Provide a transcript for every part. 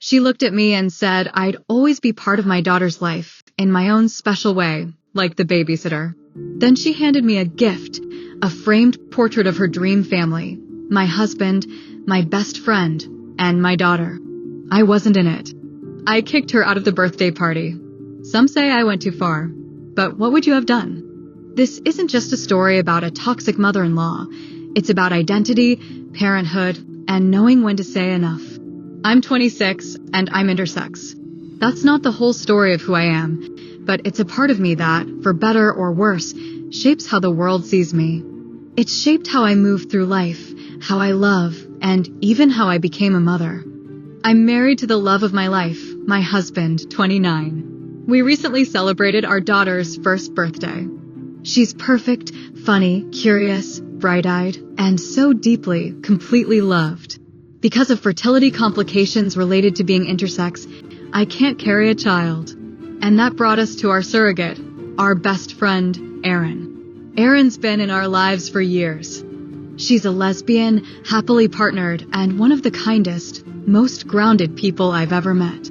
She looked at me and said I'd always be part of my daughter's life, in my own special way, like the babysitter. Then she handed me a gift, a framed portrait of her dream family, my husband, my best friend, and my daughter. I wasn't in it. I kicked her out of the birthday party. Some say I went too far. But what would you have done? This isn't just a story about a toxic mother-in-law. It's about identity, parenthood, and knowing when to say enough. I'm 26, and I'm intersex. That's not the whole story of who I am, but it's a part of me that, for better or worse, shapes how the world sees me. It's shaped how I move through life, how I love, and even how I became a mother. I'm married to the love of my life, my husband, 29. We recently celebrated our daughter's first birthday. She's perfect, funny, curious, bright-eyed, and so deeply, completely loved. Because of fertility complications related to being intersex, I can't carry a child. And that brought us to our surrogate, our best friend, Erin. Erin's been in our lives for years. She's a lesbian, happily partnered, and one of the kindest, most grounded people I've ever met.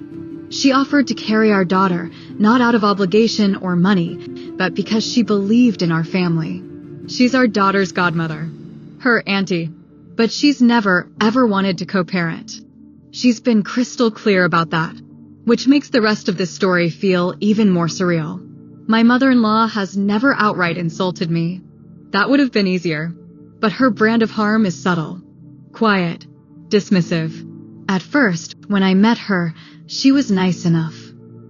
She offered to carry our daughter, not out of obligation or money, but because she believed in our family. She's our daughter's godmother, her auntie, but she's never, ever wanted to co-parent. She's been crystal clear about that, which makes the rest of this story feel even more surreal. My mother-in-law has never outright insulted me. That would have been easier, but her brand of harm is subtle, quiet, dismissive. At first, when I met her, she was nice enough,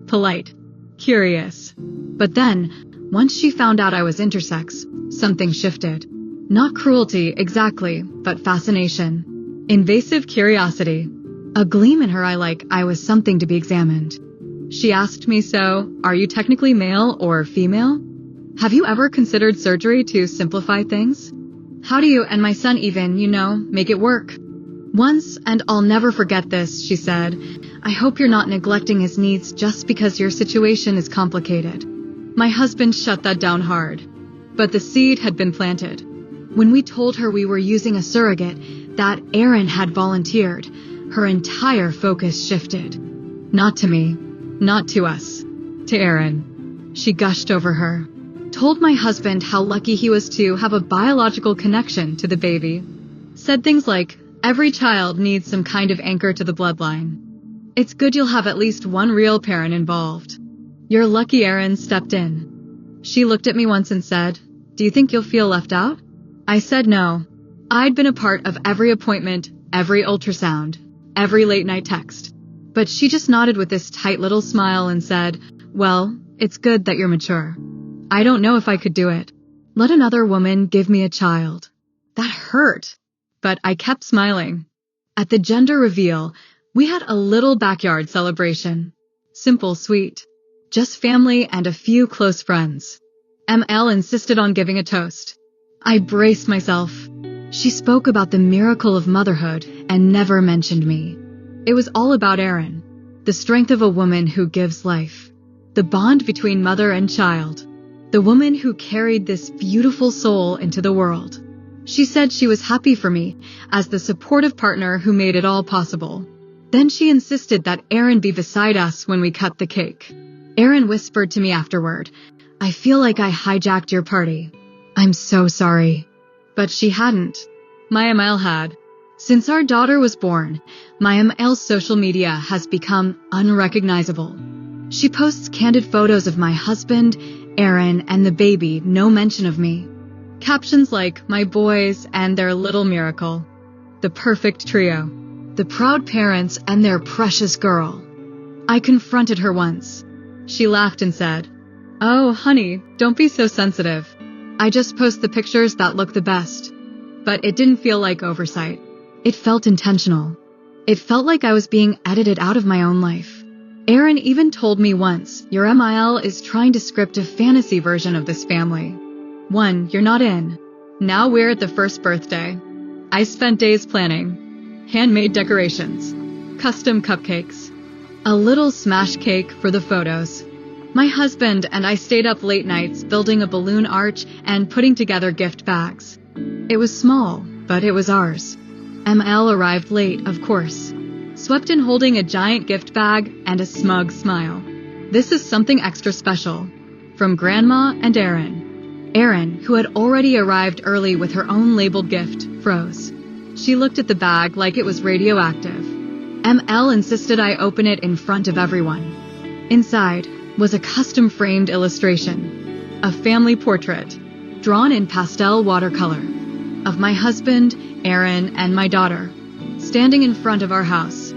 polite, curious. But then, once she found out I was intersex, something shifted. Not cruelty exactly, but fascination. Invasive curiosity. A gleam in her eye like I was something to be examined. She asked me, so, are you technically male or female? Have you ever considered surgery to simplify things? How do you and my son even, make it work? Once, and I'll never forget this, she said, I hope you're not neglecting his needs just because your situation is complicated. My husband shut that down hard. But the seed had been planted. When we told her we were using a surrogate, that Erin had volunteered, her entire focus shifted. Not to me, not to us, to Erin. She gushed over her. Told my husband how lucky he was to have a biological connection to the baby. Said things like, every child needs some kind of anchor to the bloodline. It's good you'll have at least one real parent involved. You're lucky Erin stepped in. She looked at me once and said, do you think you'll feel left out? I said no. I'd been a part of every appointment, every ultrasound, every late-night text. But she just nodded with this tight little smile and said, well, it's good that you're mature. I don't know if I could do it. Let another woman give me a child. That hurt. But I kept smiling. At the gender reveal, we had a little backyard celebration. Simple, sweet. Just family and a few close friends. ML insisted on giving a toast. I braced myself. She spoke about the miracle of motherhood and never mentioned me. It was all about Erin, the strength of a woman who gives life, the bond between mother and child, the woman who carried this beautiful soul into the world. She said she was happy for me as the supportive partner who made it all possible. Then she insisted that Erin be beside us when we cut the cake. Erin whispered to me afterward, I feel like I hijacked your party. I'm so sorry. But she hadn't. My ML had. Since our daughter was born, my ML's social media has become unrecognizable. She posts candid photos of my husband, Erin, and the baby, no mention of me. Captions like, my boys and their little miracle. The perfect trio. The proud parents and their precious girl. I confronted her once. She laughed and said, oh, honey, don't be so sensitive. I just post the pictures that look the best. But it didn't feel like oversight. It felt intentional. It felt like I was being edited out of my own life. Erin even told me once, your MIL is trying to script a fantasy version of this family. One you're not in. Now we're at the first birthday. I spent days planning. Handmade decorations. Custom cupcakes. A little smash cake for the photos. My husband and I stayed up late nights building a balloon arch and putting together gift bags. It was small, but it was ours. ML arrived late, of course. swept in holding a giant gift bag and a smug smile. This is something extra special. From Grandma and Erin. Erin, who had already arrived early with her own labeled gift, froze. She looked at the bag like it was radioactive. ML insisted I open it in front of everyone. Inside was a custom-framed illustration, a family portrait, drawn in pastel watercolor, of my husband, Erin, and my daughter, standing in front of our house.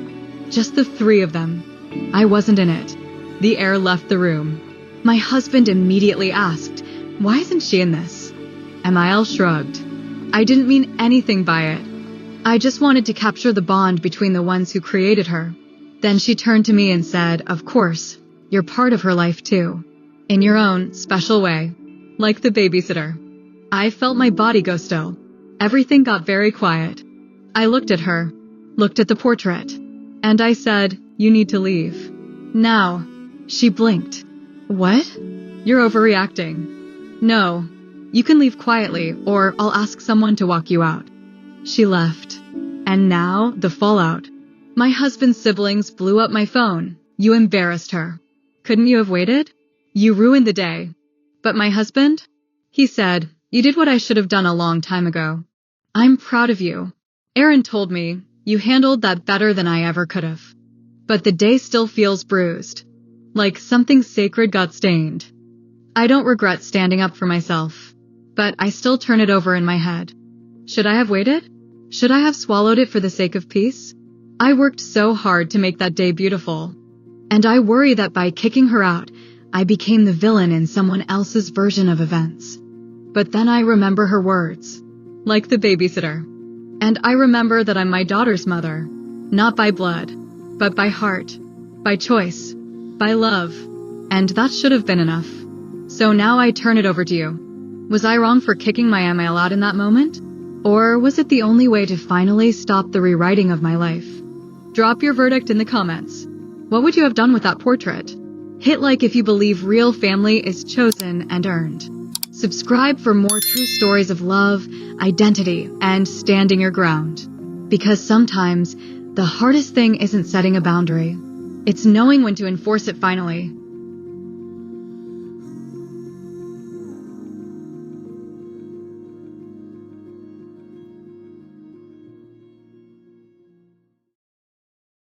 Just the three of them. I wasn't in it. The heir left the room. My husband immediately asked, "Why isn't she in this?" ML shrugged. I didn't mean anything by it. I just wanted to capture the bond between the ones who created her. Then she turned to me and said, "Of course, you're part of her life too. In your own special way. Like the babysitter." I felt my body go still. Everything got very quiet. I looked at her, looked at the portrait, and I said, "You need to leave. Now." She blinked. "What? You're overreacting." "No. You can leave quietly, or I'll ask someone to walk you out." She left. And now, the fallout. My husband's siblings blew up my phone. "You embarrassed her. Couldn't you have waited? You ruined the day." But my husband? He said, "You did what I should have done a long time ago. I'm proud of you. Erin told me, you handled that better than I ever could have." But the day still feels bruised. Like something sacred got stained. I don't regret standing up for myself. But I still turn it over in my head. Should I have waited? Should I have swallowed it for the sake of peace? I worked so hard to make that day beautiful. And I worry that by kicking her out, I became the villain in someone else's version of events. But then I remember her words. Like the babysitter. And I remember that I'm my daughter's mother. Not by blood, but by heart, by choice, by love. And that should have been enough. So now I turn it over to you. Was I wrong for kicking my ML out in that moment? Or was it the only way to finally stop the rewriting of my life? Drop your verdict in the comments. What would you have done with that portrait? Hit like if you believe real family is chosen and earned. Subscribe for more true stories of love, identity, and standing your ground. Because sometimes, the hardest thing isn't setting a boundary. It's knowing when to enforce it finally.